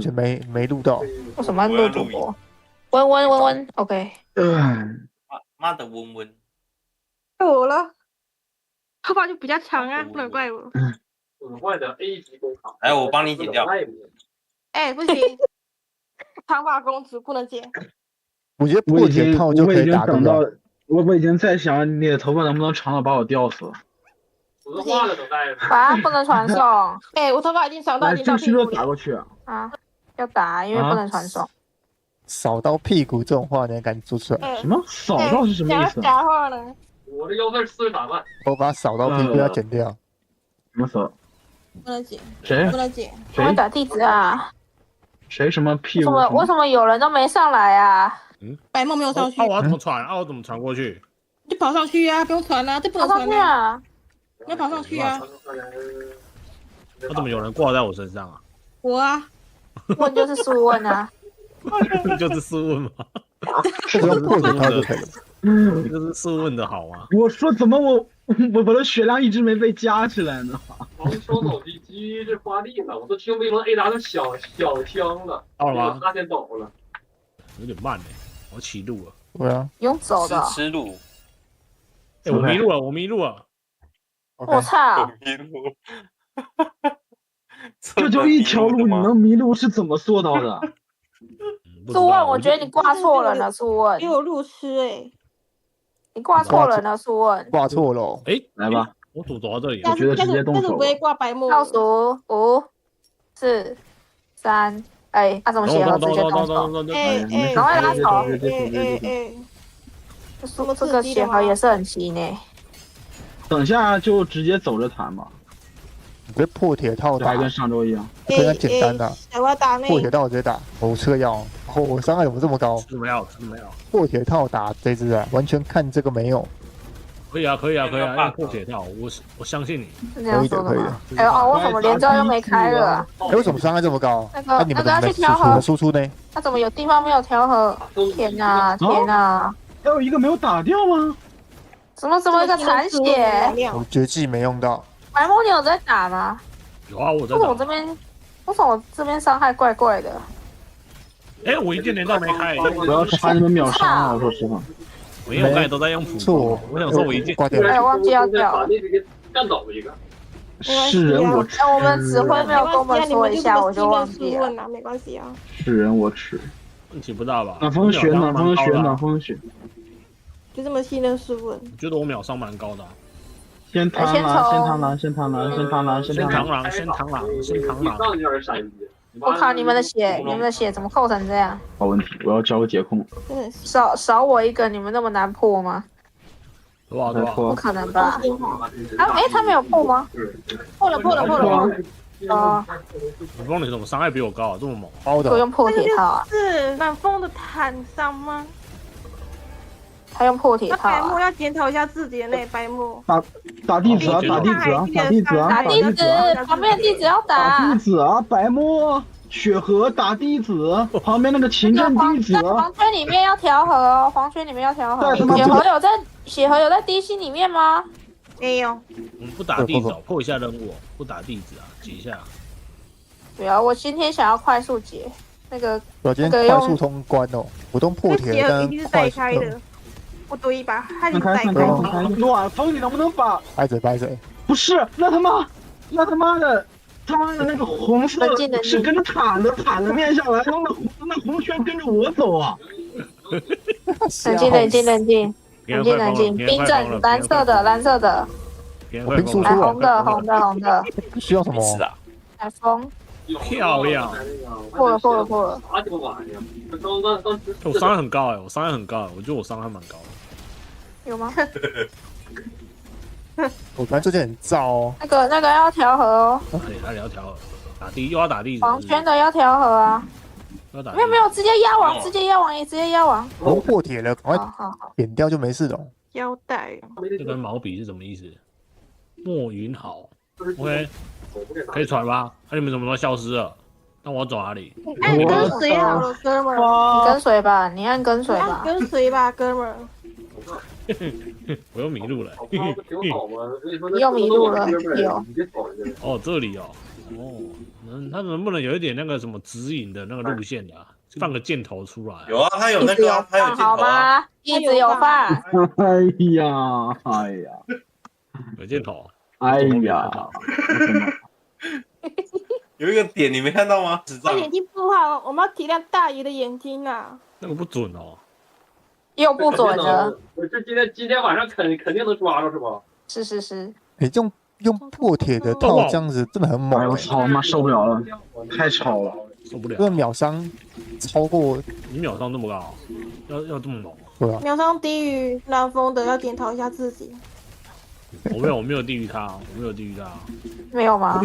就没录到。为什么要录主播？温，OK。妈的温温，我了，头发就比较长啊，不能怪我。损坏的 A 级工厂。来，我帮你剪掉。哎，不行，长发公主不能剪。我觉得破铁套就可以打，对不对？我已经在想你的头发能不能长到把我吊死了。不行，反正不能传送。哎，我头发已经长到已经到屁股打过去啊！要打，因为不能传送。扫到屁股这种话，你还敢说出来？什么扫到是什么意思？假话呢？我的腰带4打半。我把扫到屁股要剪掉。什么扫？不能剪。谁？不能剪。我会打地址啊。谁什么屁股？为什么有人都没上来啊？白梦没有上去。我要怎么传？我怎么传过去？你跑上去啊，不用传啊，这不能传啊。你要跑上去啊。怎么有人挂在我身上啊？我啊。问就是速问啊。就是速问吗？这个破铁套就可以了。你这是速问的好吗？我说怎么我的血量一直没被加起来呢？双手机这发力了，我都听没说 A 达的小枪了。到了吗？他先走了，有点慢我起路了。对啊，用走的。吃路。哎，我迷路了。我操！迷路。这就一条路，你能迷路是怎么做到的？速问，我觉得你挂错人了，速问。给我路痴哎！你挂错人了，速问。挂错了。哎，来吧，我走到这里。我觉得直接动手。但是不会挂白目。倒数5、4、3，哎，他怎么写了？直接动手。赶快拉手。这个血盒也是很急呢。等下就直接走着谈吧。你这破铁套打跟上周一样，跟他简单的。破铁套直接打，我吃个药。我伤害怎么这么高？吃没有。破铁套打这只啊，完全看这个没有。可以啊，因为破铁套，我相信你。可以的。哎呦，为什么连招又没开了？为什么伤害这么高？那个要去调和。输出呢？他怎么有地方没有调和？天哪！还有一个没有打掉吗？怎么一个残血？我绝技没用到。白梦，你有在打吗？有啊，我在打。为什么我这边伤害怪怪的？哎，我一键连招没开。我要查你们秒杀啊！我说实话，因为我刚才都在用辅。我想说我一键挂掉。哎，忘记要掉。干倒一个。是人我耻。我们指挥没有跟我们说一下，我就忘记了。没关系啊。是人我耻。问题不大吧？暖风雪。就这么信任试问。我觉得我秒伤蛮高的。先螳螂。我靠，你们的血怎么扣成这样？好问题，我要交个解控。少我一个，你们那么难破吗？多少？不可能吧？他没有破吗？破了。哦。冷风，你怎么伤害比我高啊？这么猛？我用破铁套啊。是冷风的坦伤吗？他用破铁套。白目要检讨一下自己的那白目。打地址啊！旁边的地址要打。打地址啊！白目血河打地址，旁边那个秦镇地址。黄圈里面要调和哦，血盒有在低心里面吗？没有。我们不打地址，破一下任务，不打地址啊，解一下。对啊，我今天想要快速解那个。我今天快速通关哦，普通破铁跟快速。不对吧？开。暖风，你能不能把？掰嘴。不是，那他妈的那个红色是跟着塔的面下来，那红圈跟着我走啊！冷静，冰镇蓝色的。冰输出红的。需要什么？海风。漂亮。破了。我伤害很高我觉得我伤害蛮高的。有吗？我感觉最近很燥哦。那个要调和哦。对，他要调和，又要打地址。黄圈的要调和啊。没有，直接压王。我破铁了，赶快点掉就没事了。腰带。这跟毛笔是什么意思？莫云好 ，OK， 可以传吧？那你们怎么都消失了？那我要走哪里？哎，你跟随好了，哥们儿。你跟随吧，你按跟随吧。跟随吧，哥们儿。我又迷路了。你又迷路了，有。哦，这里哦。哦，他能不能有一点那个什么指引的那个路线啊？放个箭头出来。有啊，他有一直有那个啊，他有放好镜头啊。吗？一直有放。哎呀，有箭头。哎呀，有一个点你没看到吗？他眼睛不好，我们要体谅大爷的眼睛啊。那个不准哦。又不准了。我这今天晚上肯定能抓着是吧？是。哎，用破铁的套这样子真的很猛。哎我操，妈受不了了，太吵了，受不了。这个秒伤超过你秒伤这么高，要这么猛？对啊。秒伤低于蓝风的要检讨一下自己。我没有低于他，我没有低于他。没有吗？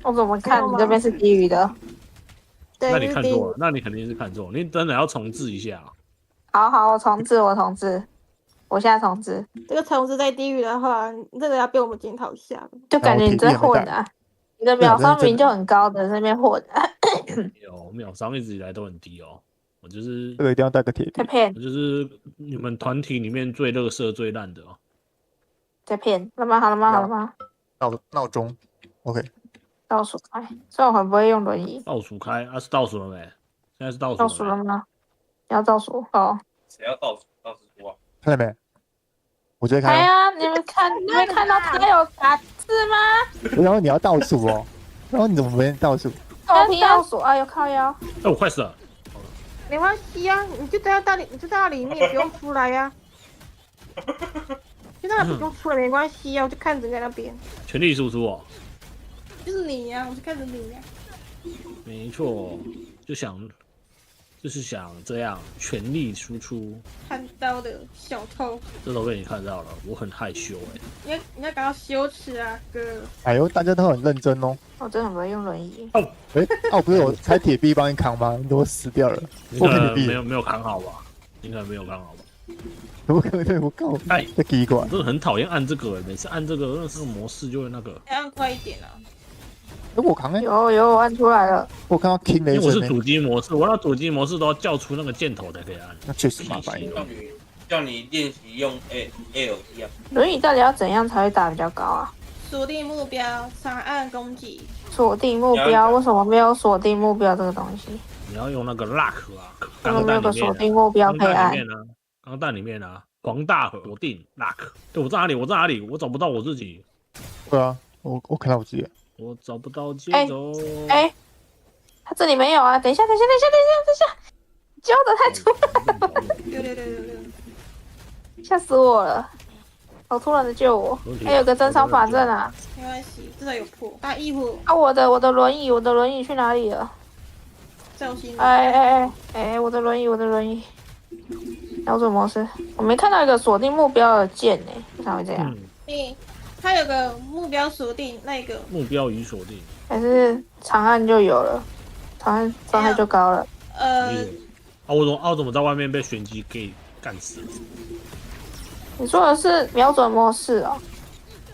我怎么看你这边是低于的？对，那你看错了，那你肯定是看错了，你真的要重置一下。好，我重置，我现在重置。这个重置在低于的话，你这个要被我们检讨一下。就感觉你在混啊，你的秒伤明明就很高的，在那边混。有秒伤一直以来都很低哦，我就是这个一定要带个铁币。在骗，我就是你们团体里面最垃圾最烂的哦。在骗，好了吗？闹钟 ，OK。倒数开，虽然我很不会用轮椅。倒数开啊？是倒数了没？现在是倒数。倒数了吗？要倒数哦。谁要倒数？倒数多啊？看到没？我直接看。哎呀，你们没看到它有打字吗？然后你要倒数哦，然后你怎么没倒数？狗皮倒数，哎呦靠腰！哎，我快死了。没关系啊，你就待到里面，不用出来呀。就那不用出来没关系呀，我就看着在那边。全力输出哦。就是你呀，我就看着你呀。没错，就是想这样全力输出。看到的小偷，这都被你看到了，我很害羞哎。你要感到羞耻啊，哥。哎呦，大家都很认真哦。我真的很不会用轮椅。不是我拆铁币帮你扛吗？你怎么死掉了？我可能没有扛好吧？应该没有扛好吧？我可能我靠！哎，这奇怪，真的很讨厌按这个，每次按这个模式就会那个。要按快一点啊！我扛哎，有，我按出来了。我看到 King 雷神，因为我是主机模式，我要主机模式都要叫出那个箭头才可以按。那确实麻烦。叫你练习用 L 一样。轮椅到底要怎样才会打比较高啊？锁定目标，长按攻击。锁定目标？为什么没有锁定目标这个东西？你要用那个 lock 啊，为什么没有个锁定目标可以按？钢弹里面啊，黄大锁定 lock。对，我在哪里？我找不到我自己。对啊，我看到我自己。我找不到接走。他这里没有啊！等一下，教的太突然。6，吓死我了！好突然的救我！还有个珍藏法阵啊！没关系，至少有破。打一破。啊，我的轮椅去哪里了？在我心里。我的轮椅。瞄准模式，我没看到一个锁定目标的键呢，为啥会这样？它有个目标锁定，那个目标已锁定，还是长按就有了，长按伤害就高了。我怎么在外面被玄机给干死？你说的是瞄准模式哦？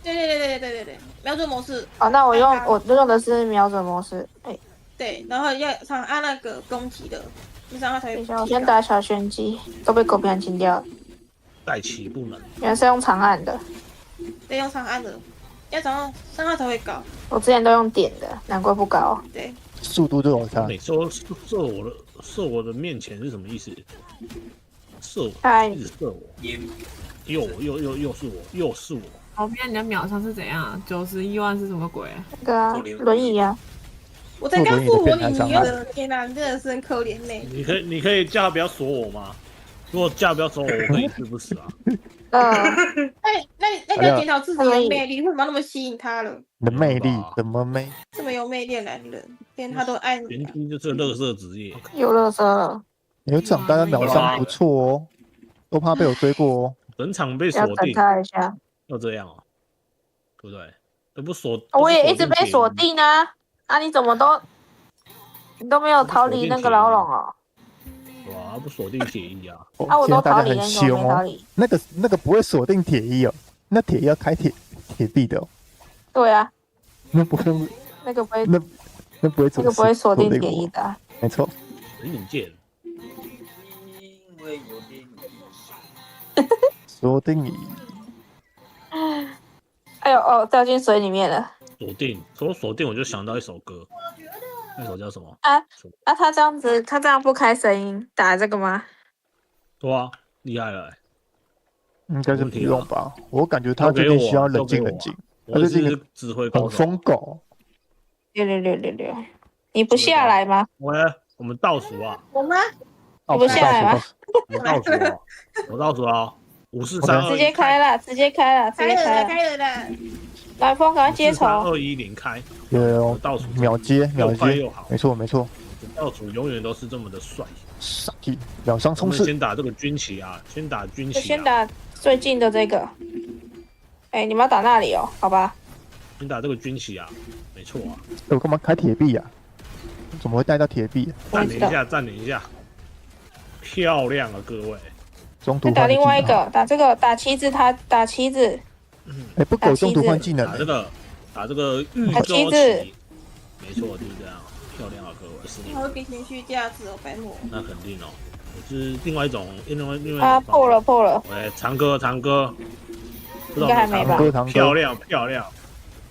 对，瞄准模式。哦，那我用的是瞄准模式。对，然后要常按那个攻击的，这样它才会。等一下，我先打小玄机，都被狗皮清掉了。带起不能。原来是用长按的。对，用长按的，要长按伤害才会高。我之前都用点的，难怪不高。对，速度就有差。每次射我的面前是什么意思？射我，一直射我，又是我。后面你的秒伤是怎样？91万是什么鬼？那个啊，轮椅啊。我才刚复活你，天哪，你真的是很可怜呢。你可以叫他不要锁我吗？如果叫他不要锁我，我可以死不死啊？那你要检讨自己的魅力，为什么那么吸引他了？你的魅力怎么没？这么有魅力的男人，连他都爱你。玄机就是垃圾职业。有垃圾了。有长大的秒伤不错哦，都怕被我追过哦。整场被锁定。要等他一下。要这样哦，对不对？都不锁。我也一直被锁定啊！啊，你怎么你都没有逃离那个牢笼哦？哇，不锁定铁衣啊！我都逃离那个没逃离。那个不会锁定铁衣哦，那铁衣要开铁币的哦。对啊。那不会。那个不会。那不会。那个不会锁定铁衣的。没错。很引荐。因为有点锁定你。哎呦掉进水里面了。锁定，说锁定我就想到一首歌，那首叫什么？他这样子，他这样不开声音打这个吗？对啊，厉害了、欸。应该是不用吧？我感觉他最近需要冷静冷静。我是指挥高手。疯狗。6，你不下来吗？我们倒数啊。我吗？你不下来吗？我倒数啊！我倒数啊！5、4、3、2、1，直接开了，直接开了，开了的。蓝风赶快接球。3、2、1，0开。有倒数秒接，又快又好。没错。倒数永远都是这么的帅。傻逼，秒伤冲刺。先打这个军旗啊！先打军旗。先打最近的这个。哎，你们要打那里哦？好吧。先打这个军旗啊！没错啊。我干嘛开铁壁啊？怎么会带到铁壁？暂停一下。漂亮啊，各位！中途打另外一个，打这个，打旗子，他打旗子。哎，不给中途换技能。打这个玉州旗。没错，就是这样。漂亮啊，各位！你会给情绪价值哦，白目。那肯定哦，我是另外一种。啊，破了。喂，长歌，应该还没吧？漂亮，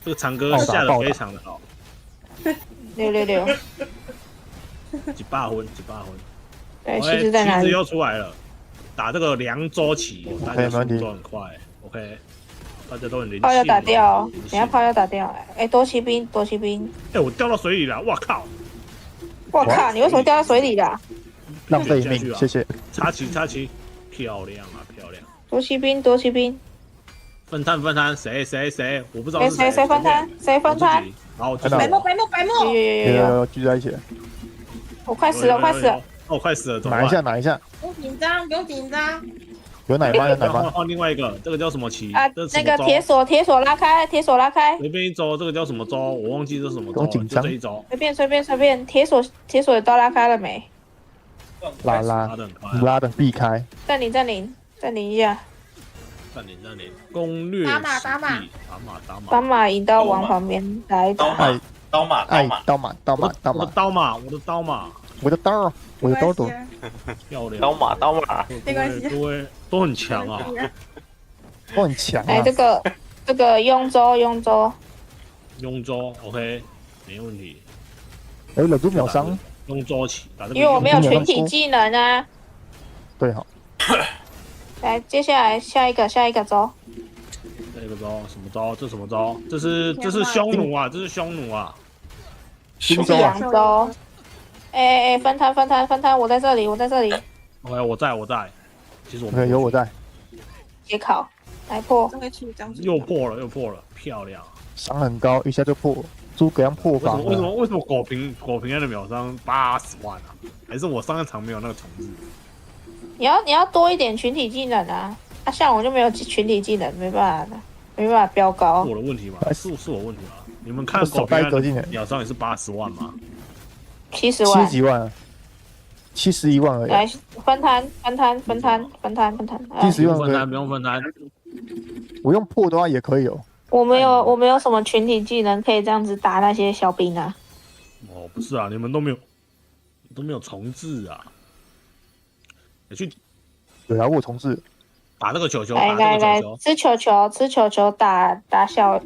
这个长歌下的非常的好。 6，几把分。对，旗子在哪里？旗子又出来了，打这个凉州旗，大家速度很快。OK， 大家都很灵性。炮要打掉，等下炮要打掉。哎，夺骑兵。哎，我掉到水里了，哇靠！你为什么掉到水里的？浪费命，谢谢。插旗，漂亮啊！夺骑兵。分摊，谁？我不知道是谁分摊？好，白目。有聚在一起。我快死了。哦，快死了，拿一下。不用紧张。有奶妈。换另外一个，这个叫什么旗？啊，那个铁索拉开。随便一周，这个叫什么州？我忘记这是什么州了。就这一周。随便。铁索也都拉开了没？拉的避开。暂停一下。暂停。攻略。打马。引到往旁边来打。刀马。我的刀多。漂亮。刀马。没关系。都很强啊。哎，这个雍州 ，OK， 没问题。哎，忍住秒伤。雍州起，打这个。因为我没有群体技能啊。对，好。来，接下来下一个州。下一个州什么州？这什么州？这是匈奴啊！新州啊！州。哎，分摊！我在这里。OK， 我在。其实我有我在。接考，来破。又破了，漂亮。伤很高，一下就破。诸葛亮破防。为什么狗平安的秒伤80万啊？还是我上一场没有那个重置？你要多一点群体技能啊！像我就没有群体技能，没办法飙高。是我的问题吗？是我问题吗？你们看狗平安的秒伤也是80万吗？70万。70几万，71万而已。来分摊。70万不用分摊。我用破的话也可以哦。我没有什么群体技能可以这样子打那些小兵啊。哦，不是啊，你们都没有重置啊。对啊，我重置。打这个球，来，吃球球打小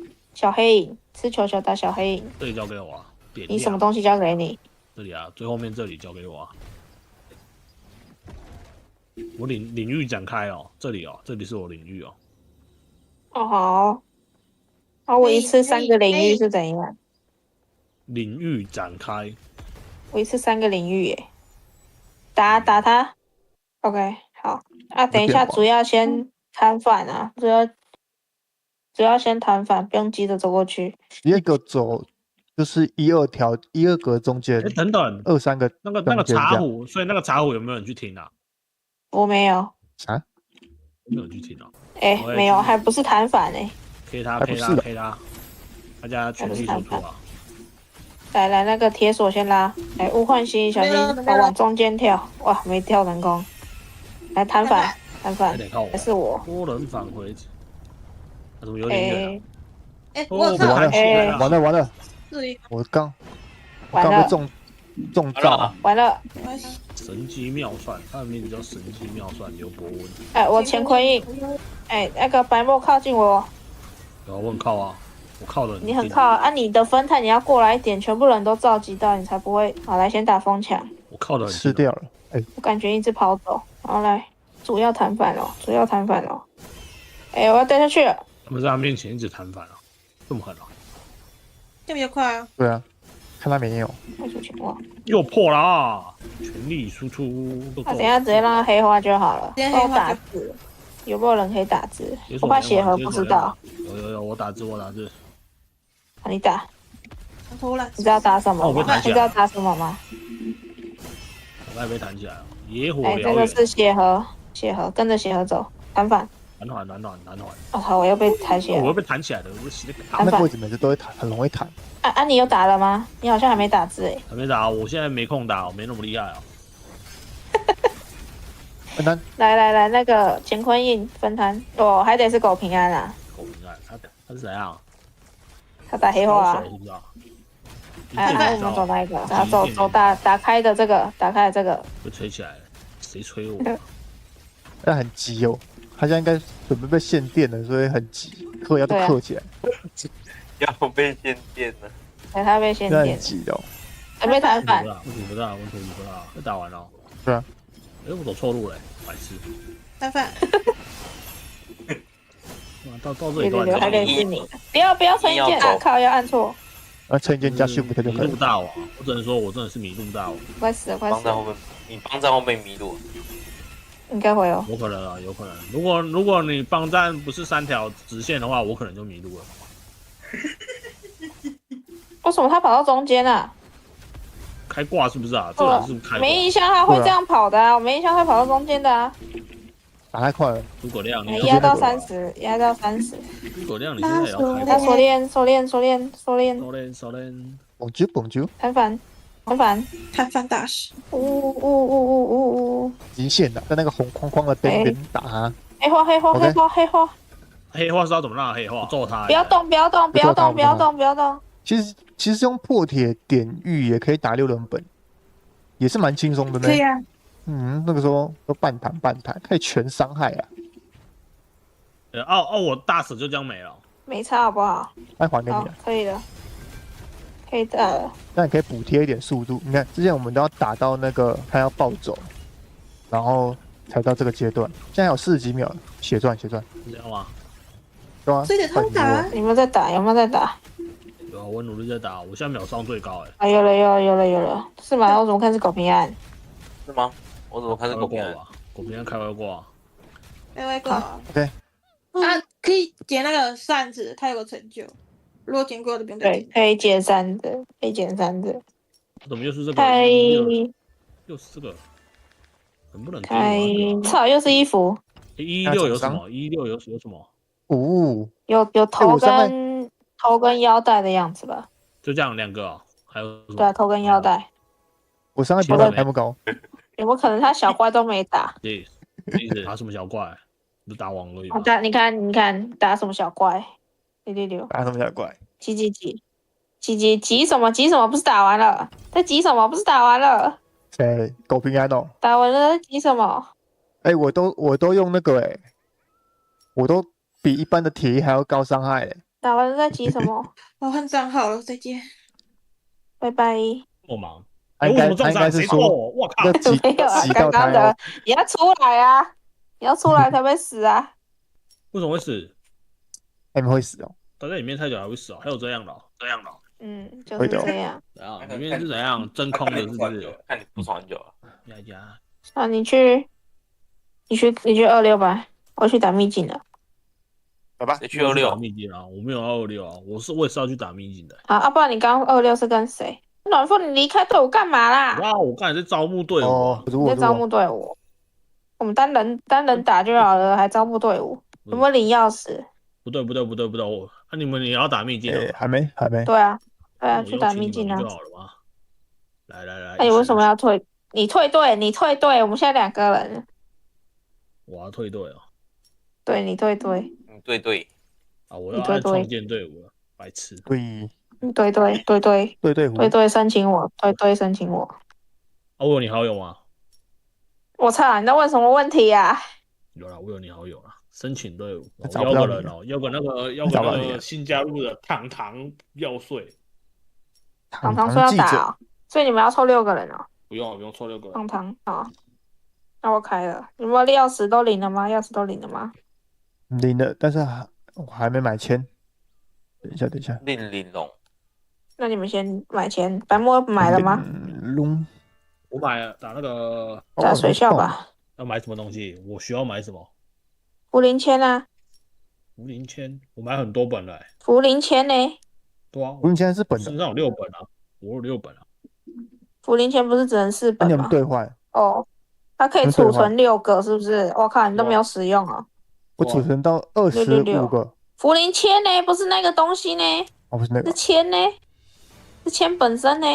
黑影，吃球球打小黑影。这里交给我啊。你什么东西交给你？这里啊，最后面这里交给我啊。我领域展开哦，这里是我领域哦。哦好。我一次3个领域是怎样？领域展开。我一次3个领域耶。打他。OK， 好。等一下，主要先摊反啊，主要先摊反，不用急着走过去。第二个走就是1、2格中间。等等，2、3个那个茶壶，所以那个茶壶有没有人去听啊？我没有。啥？没有人去听啊？没有，还不是摊反哎。K 他，大家全力守住啊！来，那个铁索先拉，来物换星，小心往中间跳，哇，没跳成功。来摊反，还是我。多人返回，怎么有点远？完了！我刚被中招，完了。神机妙算，他的名字叫神机妙算刘伯温。我乾坤印，那个白墨靠近我。然后问靠啊，我靠的。你很靠啊！你的分探你要过来一点，全部人都召集到，你才不会。好，来先打风墙。我靠的吃掉了。我感觉一直跑走。好来，主要弹反了，主要弹反了。我要掉下去了。他们在他面前一直弹反了，这么狠啊！这比较快啊。对啊，看他没有。快出去哇！又破了啊！全力输出。等一下直接让他黑花就好了。直接黑花打字，有没有人可以打字？我怕血盒不知道。有，我打字。好，你打。偷懒。你知道打什么吗？你知道打什么吗？我还被弹起来了，野火燎原。这个是血盒，跟着血盒走，弹反。男团。我操！我又被弹起来。我又被弹起来了，我洗的弹反。那位置每次都会弹，很容易弹。你有打了吗？你好像还没打字还没打，我现在没空打，我没那么厉害啊。来，那个乾坤印分摊，还得是狗平安啊。狗平安，他是怎样？他打黑化啊。是不是啊？我们走那一个，然后走打开的这个，被吹起来了，谁吹我？但很急哦，他现在应该准备被限电了，所以很急，嗑药都嗑起来。要被限电了。对，他被限电。很急的。还没弹反。问题不大，被打完了。对啊。我走错路了，白痴。弹反。到这里都还得是你，不要撑一键，靠，要按错。撑一键加 Shift 就可以。迷路大王，我只能说我真的是迷路大王。快死了！你帮站后面迷路。应该会哦。有可能啊，有可能。如果你帮站不是3条直线的话，我可能就迷路了。为什么他跑到中间啊？开挂是不是啊？这个人是不是开挂？没印象他会这样跑的啊，我没印象会跑到中间的啊。打太快了，诸葛亮，压到30。诸葛亮，你现在也要开他锁链。蹦啾，弹反大师。极限的，在那个红框框的边边打他。黑化。黑化是要怎么让黑化？揍他！不要动！其实用破铁点玉也可以打6人本，也是蛮轻松的呢。对呀。那个时候都半弹，可以全伤害啊。我大死就这样没了。没差好不好？还给你了。可以了，可以打了。那你可以补贴一点速度。你看之前我们都要打到那个他要暴走，然后才到这个阶段。现在有40几秒，血赚。这样吗？对啊。所以得偷打。有没有在打？有啊，我努力在打，我现在秒伤最高有了，是吗？我怎么看是狗平安？是吗？我怎么看是狗平安？狗平安开外挂。开外挂。对。可以捡那个扇子，它有个成就。如果捡过的不用再捡。对，可以捡3的。怎么又是这个？又是这个，能不能操，又是衣服。16有什么？16有什么？有头跟腰带的样子吧？就这样2个啊？还有什么？对啊，头跟腰带。我伤害比他还不高。有没有可能他小怪都没打？对，打什么小怪？不是打网而已吗？你看打什么小怪？666。打什么小怪？急什么？不是打完了？在急什么？不是打完了？谁？狗平安哦。打完了，急什么？我都用那个我都比一般的铁衣还要高伤害打完了在急什么？我换账号了，再见。拜拜。我忙。他应该是说，我靠，没有啊，刚刚的你要出来啊，你要出来才会死啊。为什么会死？你们会死哦。待在里面太久还会死哦，还有这样的哦。就是这样。里面是怎样真空的，是不是？看你不爽很久了。你去26吧，我去打秘境了。好吧，谁去26？打秘境啊，我没有要26啊，我也是要去打秘境的。好，不然你刚刚26是跟谁？暖风，你离开队伍干嘛啦？哇，我刚才在招募队伍。你在招募队伍？我们单人打就好了，还招募队伍？有没有领钥匙？不对，你们也要打秘境啊？还没。对啊，去打秘境啊。就好了吗？来。你为什么要退？你退队，我们现在2个人。我要退队哦。对，你退队。对。啊，我要按创建队伍了，白痴。对，申请我。申请我。我有你好友吗？我操，你在问什么问题呀？有啦，我有你好友啦，申请队伍，找不到你邀个人哦，邀个那个新加入的糖糖要税。糖糖说要记者，打哦，所以你们要凑6个人哦。不用凑6个人。糖糖好，那我开了。你们钥匙都领了吗？钥匙都领了吗？领了，但是我还没买签。等一下，令龙，那你们先买钱。白墨买了吗？龙，我买了打那个打水校吧。要买什么东西？我需要买什么？福临签啊。福临签，我买很多本了。福临签呢？对啊，福临签是本的，身上有6本啊，我有6本啊。福临签不是只能4本吗？那你们兑换哦，它可以储存6个，是不是？我靠，你都没有使用哦。我储存到25个。福临签呢？不是那个东西呢？哦，不是那个。是签呢？是签本身呢？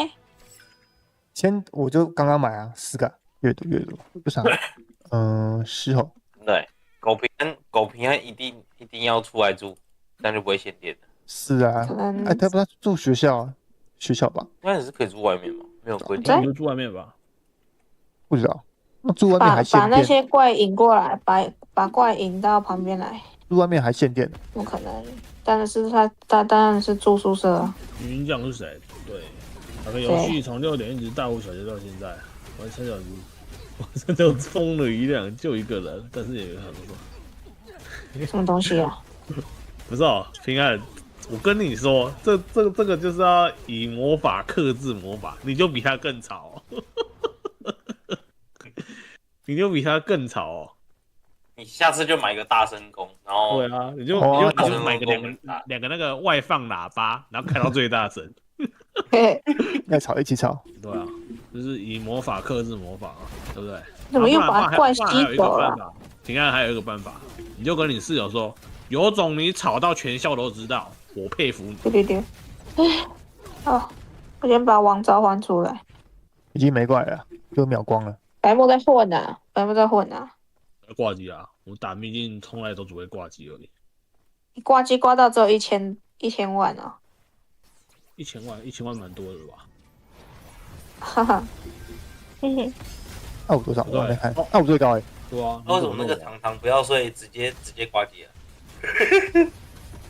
签我就刚刚买啊，4个，越多，不少。10吼。对，狗平安一定要出来住，这样就不会限电的。是啊，哎，他不是住学校吧？应该是可以住外面吗？没有规定。你就住外面吧。不知道，那住外面还限电。把那些怪引过来，把怪引到旁边来。住外面还限电？不可能，当然是他当然是住宿舍啊。云将是谁？对，那个游戏从6点一直大呼小叫到现在，我3小时，我真的疯了一辆，就一个人，但是也很不错。什么东西啊？不是哦，平安，我跟你说，这个就是要以魔法克制魔法，你就比他更吵、哦，你就比他更吵哦。你下次就买个大声公，然后对啊，你就买个两个那个外放喇叭，然后开到最大声，要吵一起吵。对啊，就是以魔法克制魔法啊，对不对？怎么又把怪吸走了？平安还有一个办法，你就跟你室友说，有种你吵到全校都知道，我佩服你。对，好，我先把王召唤出来。已经没怪了，就秒光了。白墨在混啊，白墨在混啊。挂机啊！我打秘境从来都只会挂机而已。你挂机挂到只有1000万哦。1000万蛮多的吧？哈哈，我多少？我没看。我最高哎。对啊。为什么那个糖不要睡，直接挂机了？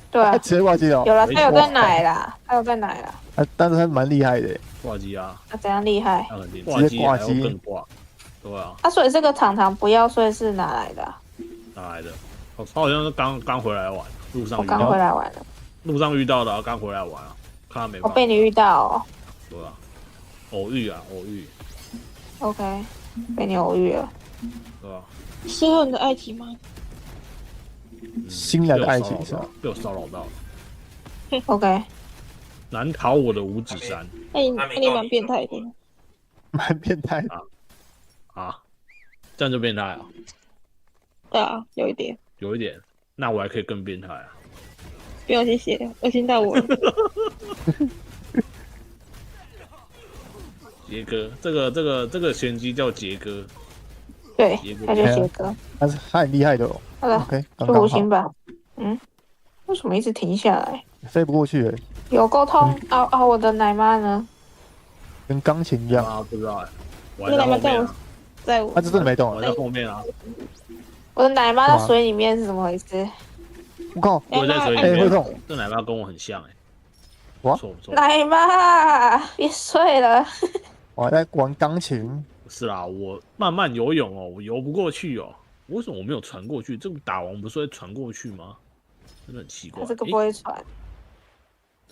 对啊，直接挂机哦。有了，他有在奶啦，但是他蛮厉害的。挂机啊！他怎样厉害？直接挂机更挂。对啊。所以这个糖不要睡是哪来的？哪来的？他好像是刚回来玩，路上刚回来玩的。路上遇到的，刚回来玩啊，看他没办法。我被你遇到哦。对啊，偶遇。OK， 被你偶遇了。对吧？适合你的爱情吗？新来的爱情是吧？被我骚扰到了。OK。难逃我的五指山。你蛮变态的。蛮变态的啊？这样就变态啊？对啊，有一点。那我还可以更变态啊！不用谢谢，恶心到我了。杰哥，这个玄机叫杰哥。对，他叫杰哥。他很厉害的哦。好的 ，OK， 就弧形吧。为什么一直停下来？飞不过去。有沟通啊！我的奶妈呢？跟钢琴一样。不知道哎。我奶妈在我。他真的没动。我在后面啊。我的奶妈在水里面是怎么回事？我靠！我在水里面。会动。这奶妈跟我很像哎。哇！不错。奶妈，别睡了。我还在玩钢琴。不是啦，我慢慢游泳哦，我游不过去哦。为什么我没有传过去？这个打王不是会传过去吗？真的很奇怪。这个不会传。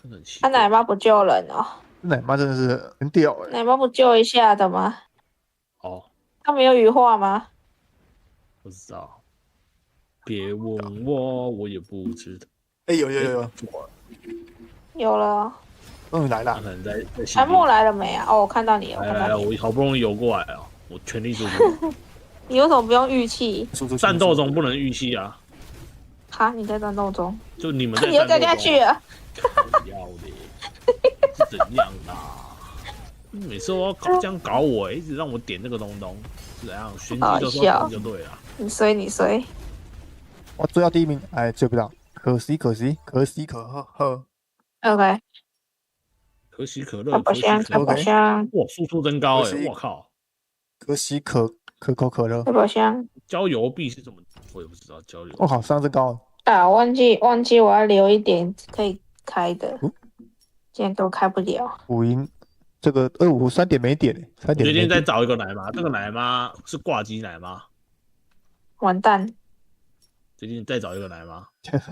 真的很奇怪。他奶妈不救人哦。奶妈真的是很屌哎。奶妈不救一下的吗？哦。他没有羽化吗？不知道。别问我，我也不知道。有。有了。终于来了。白墨来了没啊？我看到你了。来，我好不容易游过来了，我全力做出。你为什么不用预气？战斗中不能预气啊！哈，你在战斗中？就你们在。你又掉下去了。不要嘞！是怎样啦？每次都要这样搞我，一直让我点这个东，是怎样？玄机都说点就对了。你衰。我追到第1名，哎，追不到，可惜，可贺。OK。可喜可乐，可宝箱，哇，输出真高哎！我靠，可喜可口可乐，可宝箱，郊游币是怎么我也不知道交流。我靠，上这高，啊，忘记我要留一点可以开的，竟然都开不了。五赢这个25 3点没点，3我点没点。决定再找一个奶妈，这个奶妈是挂机奶妈。完蛋，决定再找一个奶妈，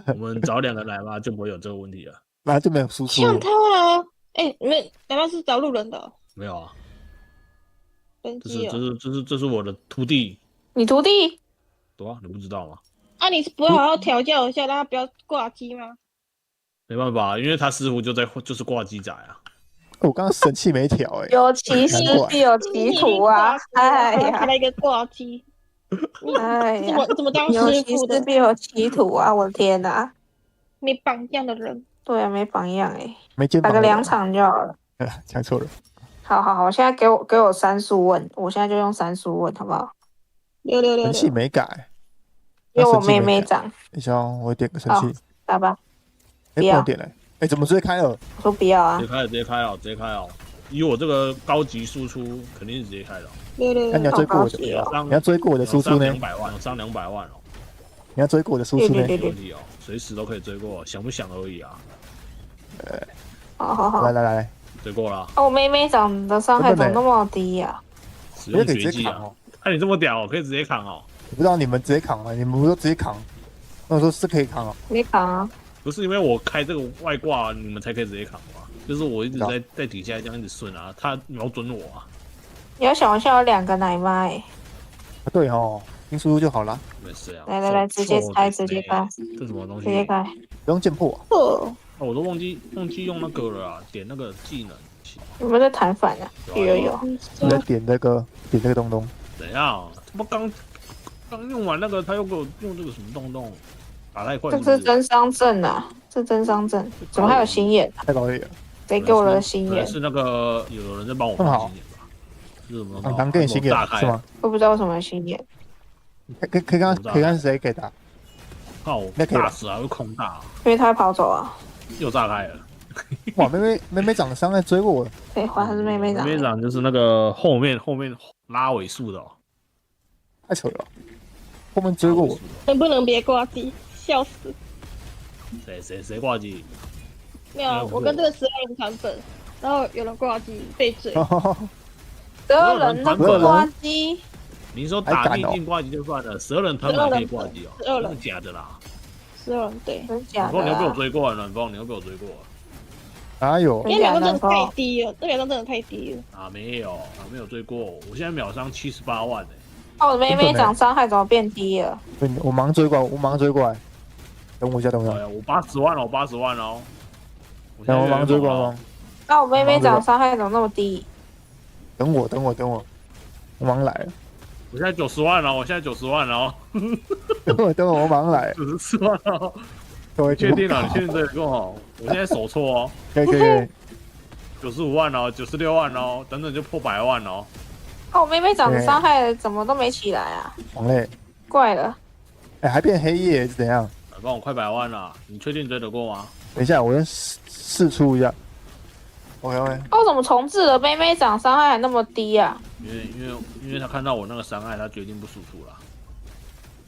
我们找2个奶妈就不会有这个问题了。那就没有输出了。像他啊，哎，你们难道是找路人的哦？没有啊，这登记哦。是我的徒弟，你徒弟对啊，你不知道吗？啊，你是不会好好调教一下，让他不要挂机吗？没办法，因为他师傅就是挂机仔啊。我刚刚神器没调哎，有其师必有其徒啊！哎呀，开了一个挂机，哎呀，怎么当有其师傅的？师必有其徒啊！我的天哪，没榜样的人。对啊，没榜样哎，没肩膀的人。打个2场就好了。讲错了。好，现在给我3速问，我现在就用3速问，好不好？神器没改，因为我妹妹长。等一下哦，我点个神器。打吧。不能点嘞。哎，怎么直接开了？我说不要啊。直接开哦！以我这个高级输出，肯定是直接开的。那你要追过我的，你要追过我的输出呢？200万，上200万哦！你要追过我的输出呢？没问题哦，随时都可以追过，想不想而已啊。好，来，追过了。我妹妹长的伤害怎么那么低呀？使用绝技啊！看你这么屌，可以直接扛哦。我不知道你们直接扛吗？你们不是直接扛？那我说是可以扛哦。没扛啊。不是因为我开这个外挂，你们才可以直接扛吗？就是我一直在底下这样一直顺啊，他瞄准我啊。你要想一下，有2个奶妈哎。对哦，听输出就好了。没事啊。来，直接开。这什么东西？直接开。不用剑破。我都忘记用那个了啊，点那个技能。有没有在弹反啊？有。你在点这个东东。怎样？他妈刚用完那个，他又给我用这个什么东东？打太快。这是真伤阵啊！这真伤阵，怎么还有心眼？太高了。谁给我的心眼？是那个有人在帮我放心眼吧？是什么？刚给你心眼是吗？我不知道为什么心眼。可以看谁给的？靠！大死还会空大？因为他会跑走啊。又炸开了！哇，妹妹长伤在追过我。废话，他是妹妹长。妹妹长就是那个后面拉尾数的哦。太扯了，后面追过我。能不能别挂机？笑死！谁挂机？没有，我跟这个12人团粉，然后有人挂机被追。12人的挂机？你说打地进挂机就算了，12人团粉可以挂机哦？ 12人假的啦！12人对，真假的？你要被我追过啊，暖风，你要被我追过啊？哪有？因为2个真的太低了，这2个真的太低了。啊，没有追过，我现在秒伤78万我的妹妹长伤害怎么变低了？我忙追过来，等我一下。我80万了，我80万了。我忙追过来。那我妹妹长伤害怎么那么低？等我，我忙来了。我现在90万了，等我忙来。94万了。确定了，你确定这个哦？我现在手搓哦。可以。95万哦，96万哦，等等就破100万哦。我妹妹长的伤害怎么都没起来啊？王累，怪了。还变黑夜是怎样？帮我快100万了，你确定追得过吗？等一下，我先试出一下。OK。我怎么重置了妹妹长伤害还那么低啊？因为他看到我那个伤害，他决定不输出了。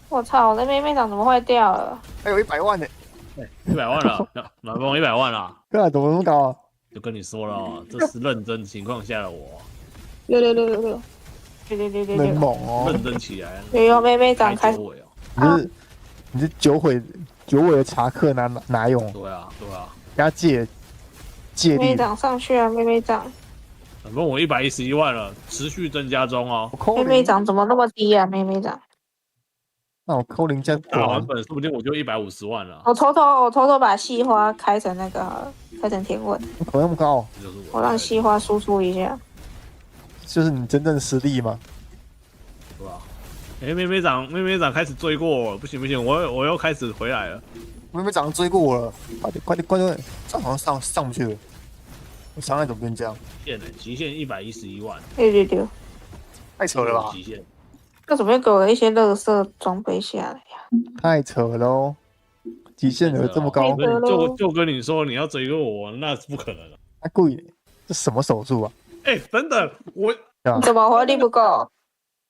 我操，我的妹妹长怎么坏掉了？还有100万呢！100万了，暖风100万了。哥，怎么那么高啊？就跟你说了，这是认真情况下的我。6。很猛哦！认真起来。有妹妹长开。你是九尾的查克哪用？对啊。给他借力。妹妹长上去啊，妹妹长。反正我111万了，持续增加中哦。妹妹长怎么那么低啊？妹妹长。那我扣0加打完本，说不定我就150万了。我偷偷把细花开成那个，开成天问。你口那么高？我让细花输出一下。就是你真正的实力吗？对吧？妹妹长开始追过我，不行，我又开始回来了。妹妹长追过我了，快点！这好像上不去了。我伤害怎么变这样？极限111万。6，太扯了吧！极限。那怎么会给我一些垃圾装备下来呀？太扯喽！极限有这么高？就跟你说你要追过我，那是不可能的。太贵，这什么手速啊？等等，你怎么活力不够？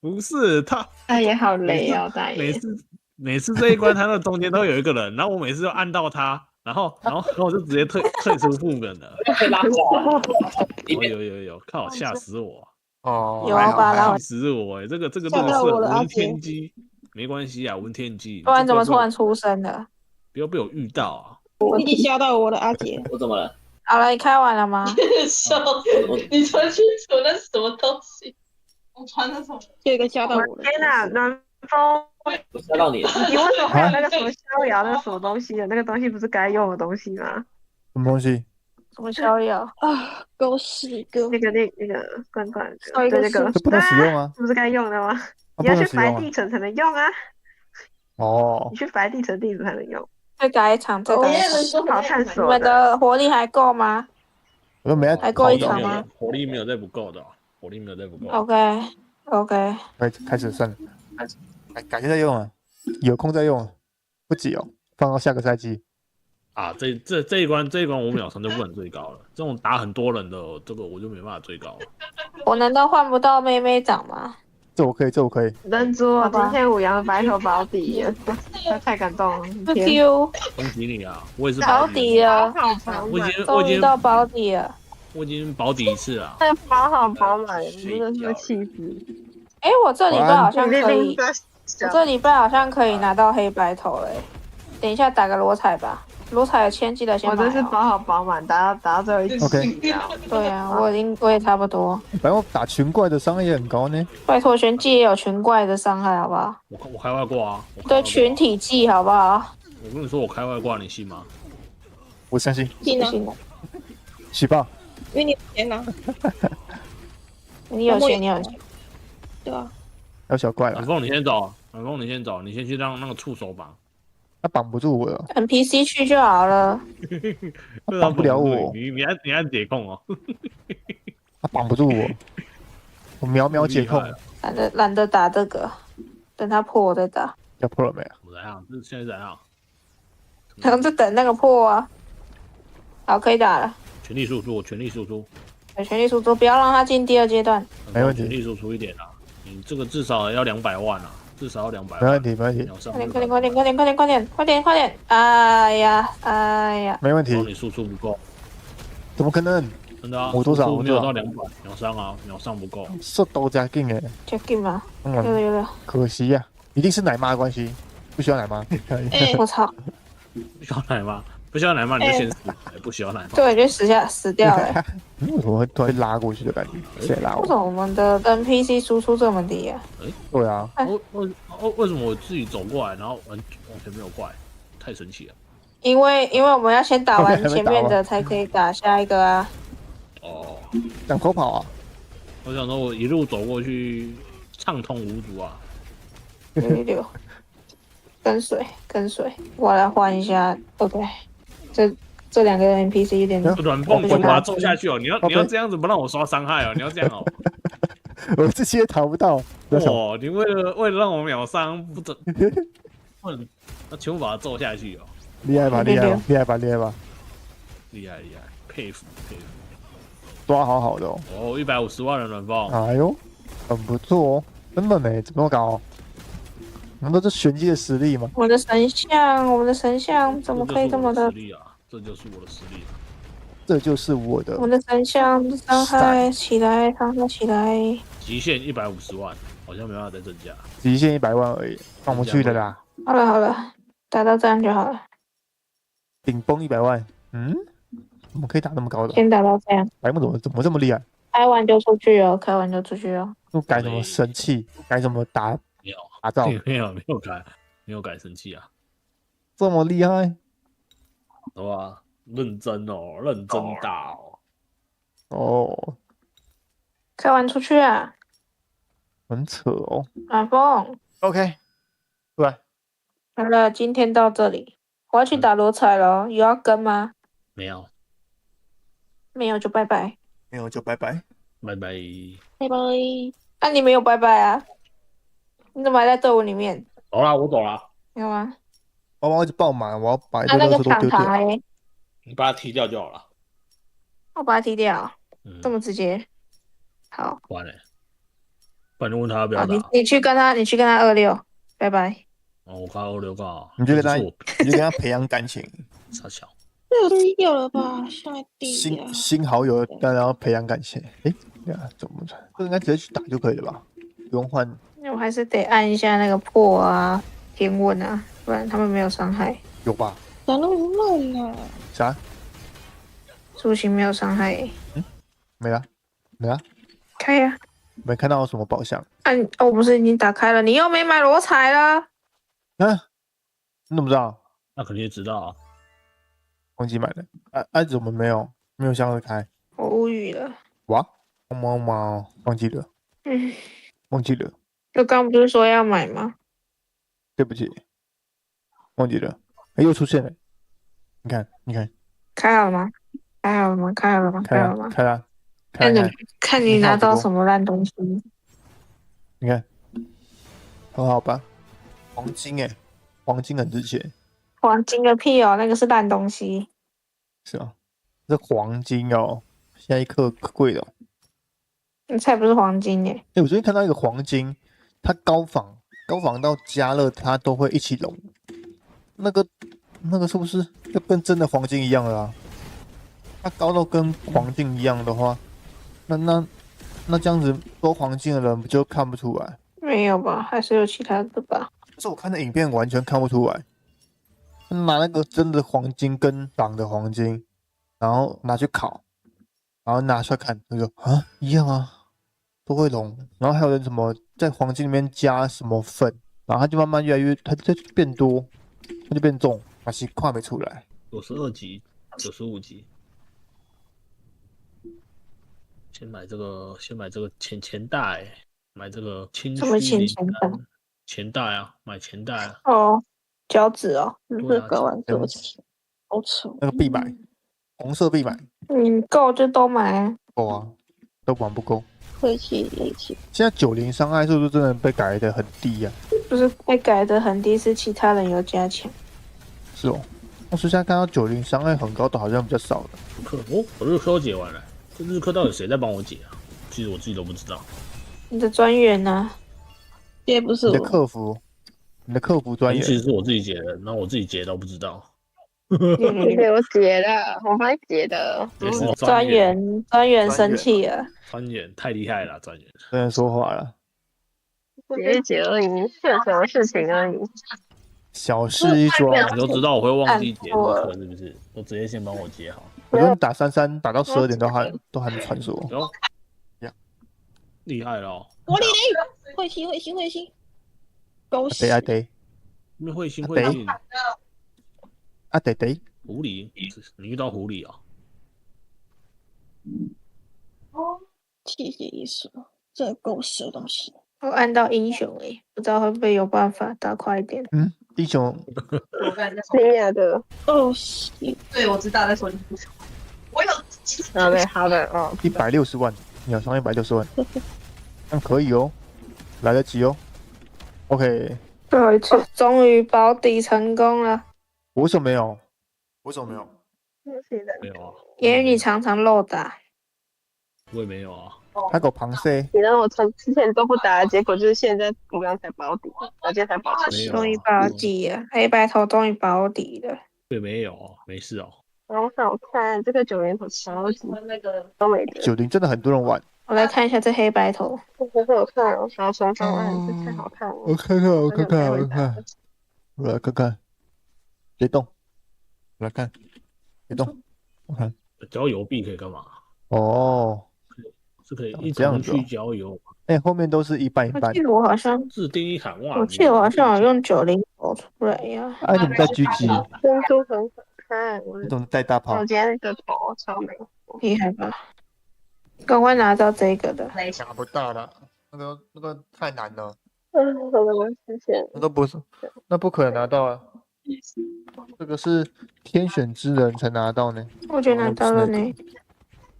不是他，也好累啊，大爷。每次这一关他那中间都有一个人，然后我每次都按到他，然后我就直接退出副本了。被拉走了。有，靠，吓死我！哦，有啊把他气死我！这个吓到我了阿文杰天机，没关系啊，文天机。不然怎么突然出生的？不要被我遇到啊！你已经吓到我了，阿杰。我怎么了？好了，你开完了吗？笑死！你传清楚那是什么东西？我传的什么？就一个吓到我了。天哪，暖风！我吓到你了。你为什么还有那个什么逍遥那个什么东西的？那个东西不是该用的东西吗？什么东西？什么逍遥啊？狗屎哥！那个罐罐一个那个这不能使用啊！这不是该用的吗？啊你要去不能使用啊白地城才能用啊！哦你，去白地城地图才能用。再打一场，再打一场。好探你们索的。的活力还够吗？我都没在还够一跑的场吗火力没有再不够的，火力没有再不够。 ？OK，开始算了，改天再用啊，有空再用，不急哦，放到下个赛季。啊，这一关我秒伤就不能最高了，这种打很多人的这个我就没办法最高了。我难道换不到妹妹长吗？这我可以。人族，好吧今天五羊白头保底了，太感动了！不天，丢恭喜你啊！我也是保底了，我已经终于到保底了。保底一次了。那包好饱满，真的是个气死！哎，我这礼拜好像可以，我我这礼拜好像可以拿到黑白头了。等一下打个罗彩吧，罗彩的签记得先买哦。真是包好饱满，打到最后一集。 OK 对啊，我也差不多。反正我打群怪的伤害也很高呢。拜托，玄技也有群怪的伤害，好不好？我开外挂啊！对，群体技，好不好？我跟你说，我开外挂，你信吗？我相信。信啊，起爆！因为你有钱啊。你有钱，你有钱。对啊。还有小怪了，暖风你先走，你先去让那个触手绑。他绑不住我了。 NPC 去就好了。他绑不了我，你按解控哦。他绑不住我，我秒解控。懒得打这个，等他破我再打。要破了没啊？怎样？这现在怎样？然后就等那个破啊。好，可以打了。全力输出，全力输出。对，全力输出，不要让他进第二阶段。没问题，全力输出一点啊！你这个至少要200万啊，至少要200万。没问题，没问题。快点！哎呀！没问题。你输出不够，怎么可能？真的啊！我多少？没有到200，秒伤啊，秒伤不够。速度加劲哎！加劲吗？有嗯，了。可惜呀，一定是奶妈的关系，不需要奶妈。我操！不需要奶妈，不需要奶妈你就先死，不需要奶妈。对，就死掉了。为什么会突然拉过去的感觉？谁拉我？为什么我们的 NPC 输出这么低啊？对啊，为什么我自己走过来，然后完全没有怪？太神奇了！因为我们要先打完前面的，才可以打下一个啊。哦，想偷跑啊！我想说，我一路走过去，畅通无阻啊！溜，跟随，我来换一下。OK， 这两个 NPC 有点软蹦，你把它揍下去哦！你要这样子不让我刷伤害哦！你要这样哦！我自己也逃不到。哇！你为了让我秒伤，那全部把它揍下去哦！厉害吧！厉害，佩服！抓好的哦。哦，150万的软棒。哎呦，很不错哦，真的呢，怎么搞？难道这玄机的实力吗？我的神像怎么可以这么的？这就是我的实力啊！这就是我的。我的神像伤害起来，极限150万，好像没办法再增加。极限100万而已，放不去的啦。好了，打到这样就好了。顶崩100万，怎么可以打那么高的？先打到这样。白木怎么这么厉害？开完就出去哦。又改什么神器？改什么打造？没有改神器啊！这么厉害？好吧，认真打哦。哦，开完出去啊！很扯哦。暖风 OK， 对。好了，今天到这里，我要去打罗彩了，有要跟吗？没有就拜拜。拜拜。那你没有拜拜啊？你怎么还在队伍里面？走啦，我走啦。有吗？娃娃一直爆满，我要把一堆那个垃圾都丢掉。你把它踢掉就好了。我把它踢掉，这么直接。好。完了，不然就问他要不要打。你去跟他26，拜拜。哦，我看我留个，你就跟他，这是我你就跟他培养感情，傻小。有了吧？下地啊！新好友，然后培养感情。哎，对啊，怎么这应该直接去打就可以了吧？不用换。我还是得按一下那个破啊、天问啊，不然他们没有伤害。有吧？咋那么慢呢？啥？属性没有伤害。没了，没了。开呀！没看到什么宝箱。哦，不是已经打开了，你又没买裸彩了。你怎么知道？那肯定知道啊。忘记买了。怎么没有箱子开？我无语了。哇，猫，忘记了。忘记了。就刚不是说要买吗？对不起，忘记了。又出现了。你看。开好了吗？开好了吗？开了吗？开了。看你拿到什么烂东西。你看，很好吧？黄金黄金很值钱。黄金个屁哦，那个是烂东西。是啊，这黄金哦，现在一克可贵的。那才不是黄金耶！我最近看到一个黄金，它高仿到加热它都会一起融。那个是不是就跟真的黄金一样了啊？它高到跟黄金一样的话，那这样子多黄金的人不就看不出来？没有吧？还是有其他的吧？可是我看的影片完全看不出来。拿那个真的黄金跟仿的黄金，然后拿去烤，然后拿出来看，他说啊一样啊，都会融。然后还有人什么在黄金里面加什么粉，然后它就慢慢越来越，它就变多，它就变重，把西跨没出来。92级、95级。先买这个钱袋，买这个清虚灵丹。钱袋啊，买钱袋啊。哦，胶纸哦，对啊，搞完多钱，好丑。那个必买，红色必买。够就都买。够啊，都玩不够。晦气。现在90伤害是不是真的被改的很低呀？不是被改的很低，是其他人有加强。是哦，我现在看到90伤害很高的好像比较少了。我日科解完了，这日科到底谁在帮我解啊？其实我自己都不知道。你的专员呢？也不是我。你的客服专员。其实是我自己解的，然后我自己解都不知道。对，我解的，我帮你解的。专员生气了。专员太厉害了，专员说话了。解而已，是有什么事情而已。小事一桩。你都知道我会忘记解日课是不是？我直接先帮我解好。我跟你打33打到12点都还没传说。厉害了哦！我理你，会心，狗屎！得，没会心。得。狐狸，你遇到狐狸啊？谢谢医生，这狗屎的东西。我按到英雄不知道会不会有办法打快一点。英雄。谁呀的？哦，是。对，我知道在说你。我有。好的哦。160万，秒伤160万。那可以哦，来得及哦。OK， 最后一次，终于保底成功了。我为什么没有？没有啊，因为你常常漏打。我也没有啊。他狗螃蟹。你让我从之前都不打，结果就是现在我刚才保底，我今天才保底。终于保底了，黑白头终于保底了。对，没有，没事哦。好好看，这个90头超级那个都没得。90真的很多人玩。我来看一下这黑白头，很好看哦，然后双方案这太好看了。我看，我来看看，别动，我来看，别动，我看。交友币可以干嘛？哦，是可以一同去交友。后面都是一半一半。我记得我好像自定义喊话。我记得我好像有用90头出来呀。你们在狙击？珍珠很好看，你怎么带大炮？我今天的头超美，厉害吧？赶快拿到这个的。拿不到了，那个太难了。我之前那都不是，那不可能拿到啊。这个是天选之人才拿到呢。我就拿到了呢。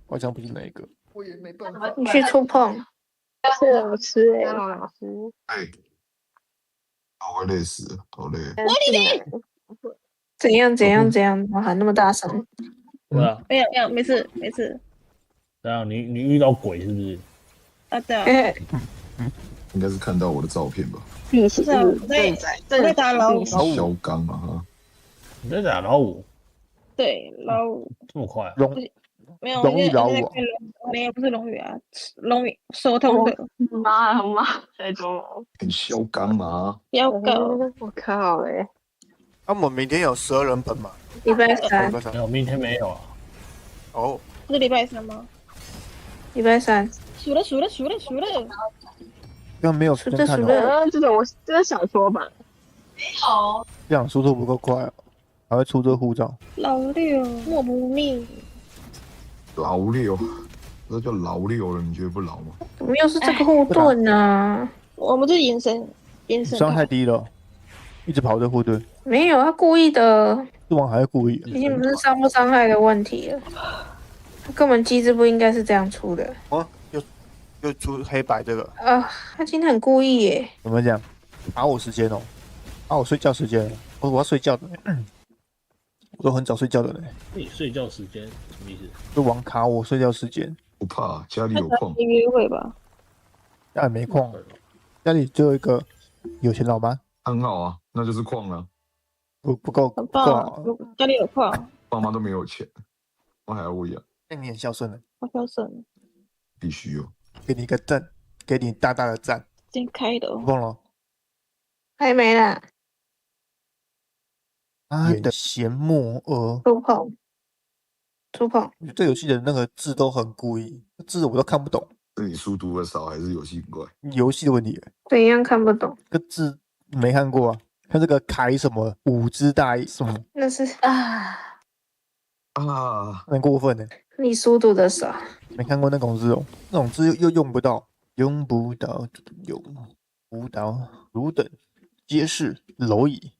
好像不是哪一个，我也没办法。你去触碰。是老师老师。我累死了，好累。我理你。怎样？我喊那么大声。对啊。没有，没事。这样你遇到鬼是不是？啊对啊。应该是看到我的照片吧？必须在打老五肖刚嘛哈。你在打老五？对，老五这么快啊？没有，荣誉老五啊，没有，不是龙宇啊，龙宇手通的，妈太多了，很肖刚嘛。要搞，我靠嘞！那我们明天有12人本嘛？礼拜三，没有，明天没有啊。哦，不是礼拜三吗？礼拜三，数了，因为没有时间看数着哦，这是小说吧？这样速度不够快哦，还会出这护照。老六莫不命，老六，那叫老六了，你觉得不老吗？怎么又是这个护盾呢？我们这眼神伤太低了，一直跑这护盾，没有，他故意的，这王还是故意的。已经不是伤不伤害的问题了，他根本机制不应该是这样出的。哦，又出黑白这个，他今天很故意耶。怎么讲？打我时间哦，打我睡觉时间了，我要睡觉的，我都很早睡觉的嘞。你睡觉时间什么意思？这王卡我睡觉时间，不怕，家里有矿。约会吧？家里没矿，家里只有一个有钱老妈，很好啊，那就是矿了。不够很棒，好。家里有矿，爸妈都没有钱，我还要我养，那你很孝顺的，好孝顺，必须有。给你一个赞，给你大大的赞。先开的哦。忘了，还没啦，他的咸木耳，触碰，这游戏的那个字都很故意，字我都看不懂，是你书读的少，还是游戏很怪？游戏的问题。怎样看不懂？这个字没看过啊，看这个凯什么五只大什么，那是很过分呢。你书读的少，没看过那种字哦，那种字又用不到，用不到，汝等皆是蝼蚁。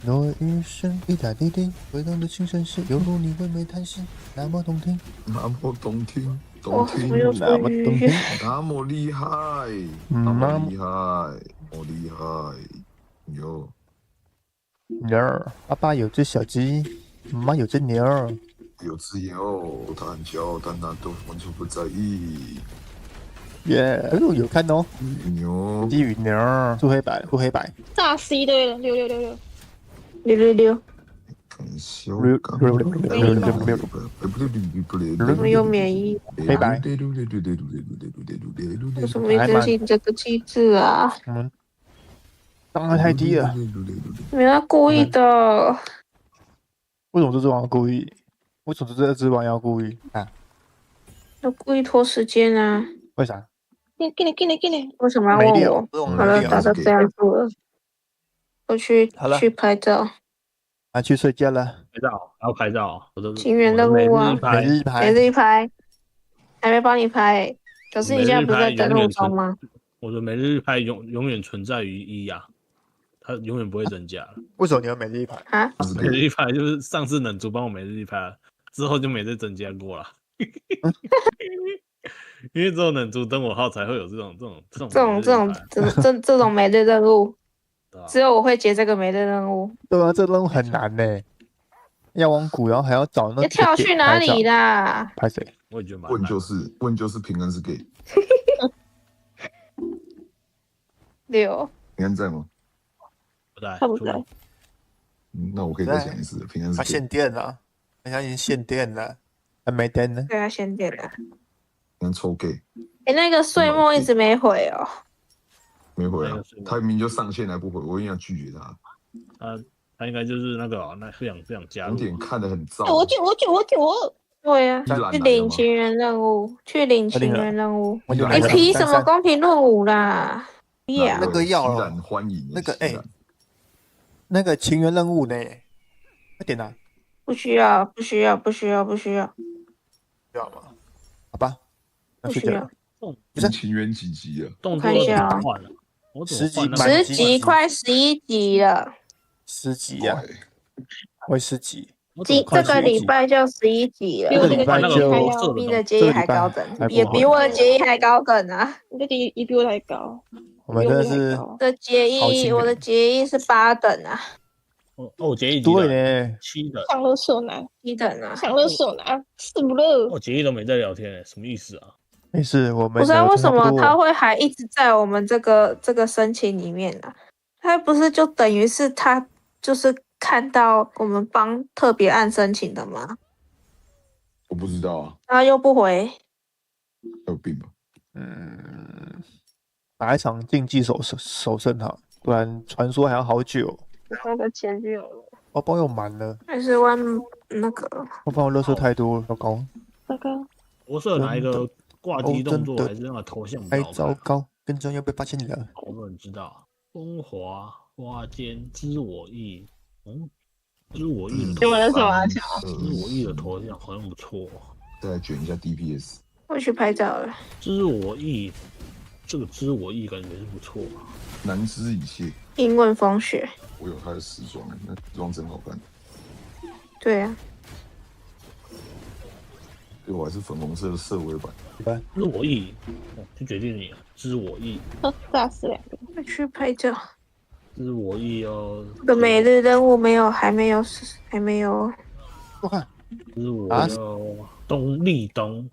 落雨声滴答滴滴，回荡的轻声是犹如你唯美叹息，那么动听，那么动听，我又那么动听，那么厉害，那么厉害，我厉害，哟。牛儿，爸爸有只小鸡，妈妈有只牛儿。有只有，它很骄傲，但它都完全不在意。耶，有看哦。牛，鸡与牛儿，出黑白，出黑白。大 C 对了，666，很羞我们有免疫，黑白。为什么一直是这个机制啊？伤害太低了，没有故意的。为什么这只王故意？为什么这只王要故意啊？要故意拖时间啊？为啥？给你，为什么要问我？好了，打到这样子了，我去拍照。去睡觉了。拍照，还要拍照，我都情缘任务啊，每日一拍，还没帮你拍。可是你现在不是在登录中吗？我的每日一拍永远存在于1啊，它永远不会增加了。为什么你要每日一拍啊？每日一拍就是上次冷族帮我每日一拍，之后就没再增加过了。因为只有冷族登我号才会有这种每日任务，只有我会接这个每日任务。对啊，这任务很难呢，要往古，然后还要找那要跳去哪里啦？拍谁？我也觉得问就是平安是 gay。6，平安在吗？不在，他不在。那我可以再讲一次，平安是 gay。他限电了，好像已经限电了，还没电呢。对啊，限电了。平安抽 gay。那个岁末一直没回哦。没回啊，他明明就上线还不回，我一定要拒绝他。他应该就是那个不想加入。有点看得很燥。我。对呀，去领情人任务，你批什么公平论武啦？那个要了，欢迎那个那个情缘任务呢？快点啊！不需要吗？好吧，不需要。不是情缘几集啊？看一下啊，10集快11集了。10集呀，会10集。这个礼拜就11集了，这个礼拜就你的结义还高等，也比我的结义还高等啊！你的结义比我还高。我们真的是我的结义是8等啊。我结义对呢，7等。上勒索男7等啊，上勒索男，死不了。我结义都没在聊天，什么意思啊？没事，我们不知道为什么他会会还一直在我们这个申请里面啊？他不是就等于是他就是看到我们帮特别按申请的吗？我不知道啊，然后又不回，有病吧？打一场竞技首胜好，不然传说还要好久。那个钱就有了。包包又满了，还是玩那个？包包垃圾太多了，糟糕。这个我是有哪一个挂机动作，哦真的还是那个头像比太较好看？糟糕，跟踪又被发现了。好多人知道。风华花间知我意，知我意的头就玩的什么啊？知我意的头像好像不错。再来卷一下 DPS。我去拍照了。知我意，这个知我意感觉是不错啊。难知一切。英文风雪。我有他的时装，那时装真好看。对啊。对我还是粉红色的色尾版。知我意，就决定你了。知我意。炸死两个。我去拍照。知我意哦。这个每日任务还没有。我看。知我要立冬，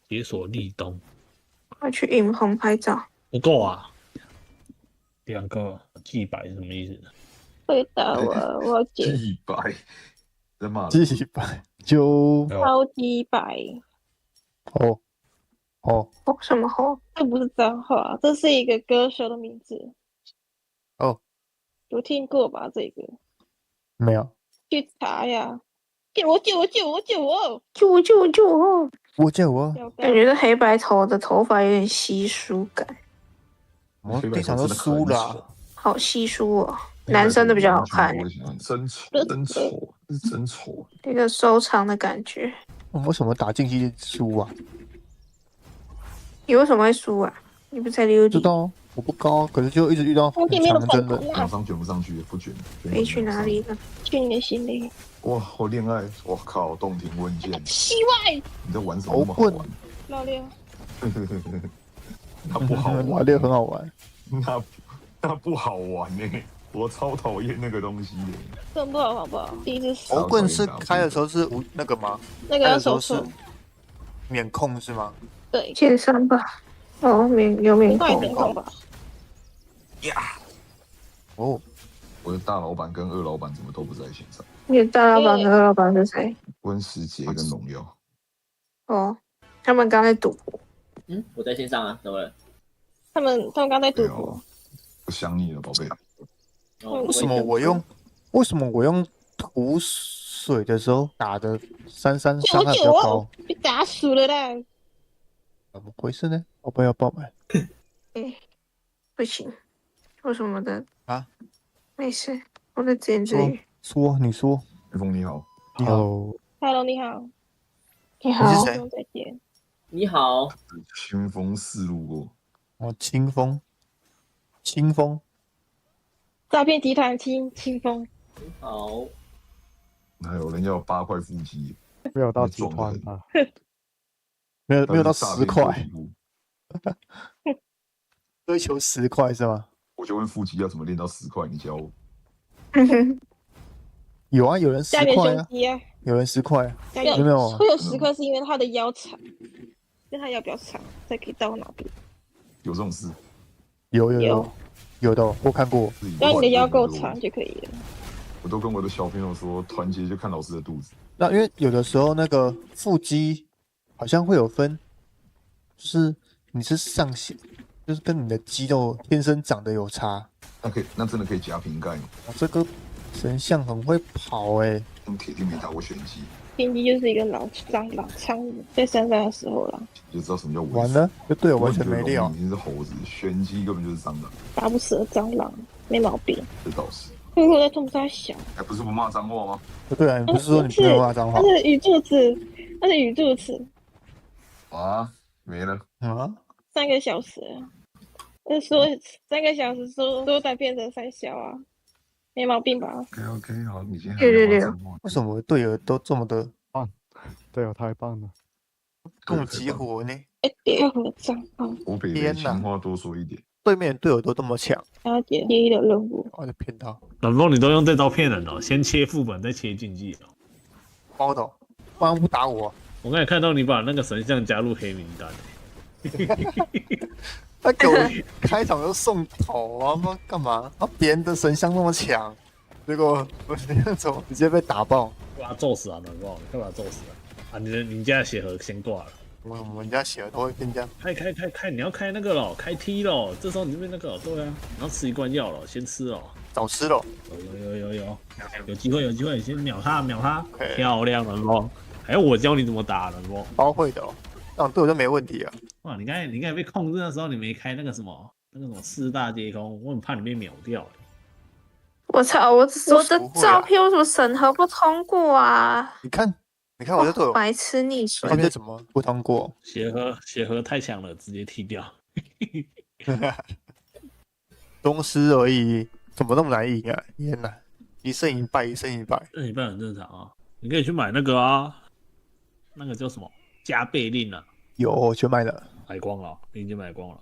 解锁立冬。我去影棚拍照。不够啊。2个祭白是什么意思？回答我要解。祭白，在骂祭白就超级白。哦，什么吼？这不是脏话，这是一个歌手的名字。哦，有听过吧？这个没有。去查呀！救我！救我！感觉这黑白头的头发有点稀疏感。我地上都输了，好稀疏哦。男生的比较好看，真丑，这个收藏的感觉。我为什么打竞技输啊？你为什么会输啊？你不才溜底？知道，我不高，可是就一直遇到很强的真的。马上卷不上去，不卷。飞去哪里了？去你的心里。哇，我恋爱，我靠，洞庭问剑。西外。你在玩什么？好玩？老六。那不好玩。老六很好玩。那不好玩呢，我超讨厌那个东西耶。真不好，好不好？第一次。欧棍是开的时候是那个吗？那个要手是免控是吗？对，线上吧。哦，有免控吧？呀！哦，我的大老板跟二老板怎么都不在线上？你的大老板跟二老板是谁？温时杰跟荣耀。哦，他们刚在赌博。我在线上啊，怎么了？他们刚在赌博。我想你了，宝贝。为什么我用涂水的时候打的33伤害比较高？被打死了啦！怎么回事呢？宝贝要爆满。不行，为什么的啊？没事，我在自言自语。你说。海峰你好。你好。Hello， 你好。你好。你是谁？再见。你好。清风四路过。哦，清风。诈骗集团清风。好。还有人要8块腹肌。没有到集团啊。没有到10块。追求10块是吗？我就问腹肌要怎么练到10块，你教我。有啊，有人10块啊，有人10块啊，没有？会有10块是因为他的腰长，因为他腰比较长，才可以到那边。有这种事？有的，我看过。只要你的腰够长就可以了。我都跟我的小朋友说，团结就看老师的肚子。那因为有的时候那个腹肌好像会有分，就是你是上限，就是跟你的肌肉天生长得有差。那真的可以夹瓶盖吗？这个神像很会跑哎。铁定没打过拳击。拳击就是一个老苍蝇，在山上的时候啦。就知道什么叫完了，就对我完全没料。已经是猴子，拳击根本就是蟑螂。打不死的蟑螂，没毛病。这倒是。因为我在中山小。还不是不骂脏话吗？对啊，你不是说你不能骂脏话？那是语助词。啊，没了啊！3个小时，说3个小时说再变成3小啊，没毛病吧 ？OK， 好，你先。666。为什么队友都这么的棒？队友太棒了，共激活呢？太火脏啊！我北北情话多说一点。对面队友都这么强，了解第一的任务，我就骗他。冷风，你都用这招骗人哦，先切副本再切竞技哦。包的，不然不打我。我刚才看到你把那个神像加入黑名单，他给我开场就送头啊，不知道干嘛？啊，别人的神像那么强，结果我那种直接被打爆。把他揍死啊，暖风！快把他揍死啊！你家的血盒先挂了。我们家血盒都会变这样。开！你要开那个了，开 T 了。这时候你这边那个，对啊，你要吃一罐药了，先吃了。早吃了。有机会，先秒他，漂亮暖风！还要我教你怎么打暖风？包会的哦，这样对我就没问题啊。哇，你刚才被控制的时候，你没开那个什么四大皆空，我很怕你被秒掉。我操！我的照片为什么审核不通过啊？你看我这队友白痴溺水，这怎么不通过？血盒太强了，直接踢掉。宗师而已，怎么那么难赢啊？天哪，一胜一败。一胜一败很正常啊。你可以去买那个啊，那个叫什么加倍令啊？有，我去买了，买光了，你已经买光了。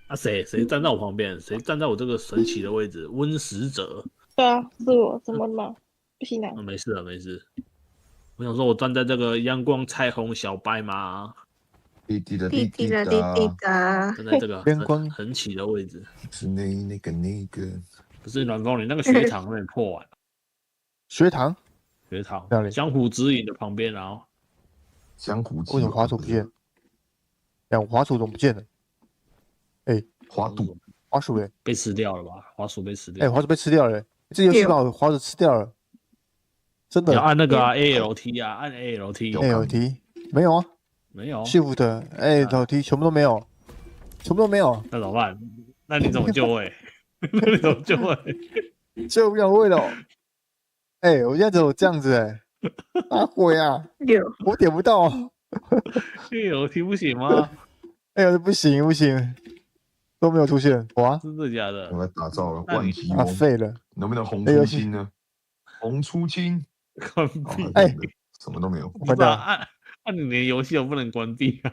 啊，谁站在我旁边？谁站在我这个神奇的位置？温使者。对啊，是我，怎么了吗？不行啊。没事。我想说，我站在这个阳光彩虹小白马。滴滴的，站在这个很起的位置。是那个。不是暖风，你那个血场有点破完了。血场，江湖之影的旁边，然后江湖之影为什么滑鼠不见？我滑鼠怎么不见了？滑鼠被吃掉了吧？滑鼠被吃掉。滑鼠被吃掉了。这游戏把我滑鼠吃掉了，真的。要按那个ALT 啊，按 ALT。没有啊，没有。Shift ALT 全部都没有。那怎么办？那你怎么救位？救不了位了。我现在只有这样子啊鬼啊！我点不到。ALT 不行吗不行，都没有出现。哇，真的假的？我来打造了万级翁，废了。能不能红出清呢？红出清，关闭。什么都没有。按你连游戏都不能关闭啊！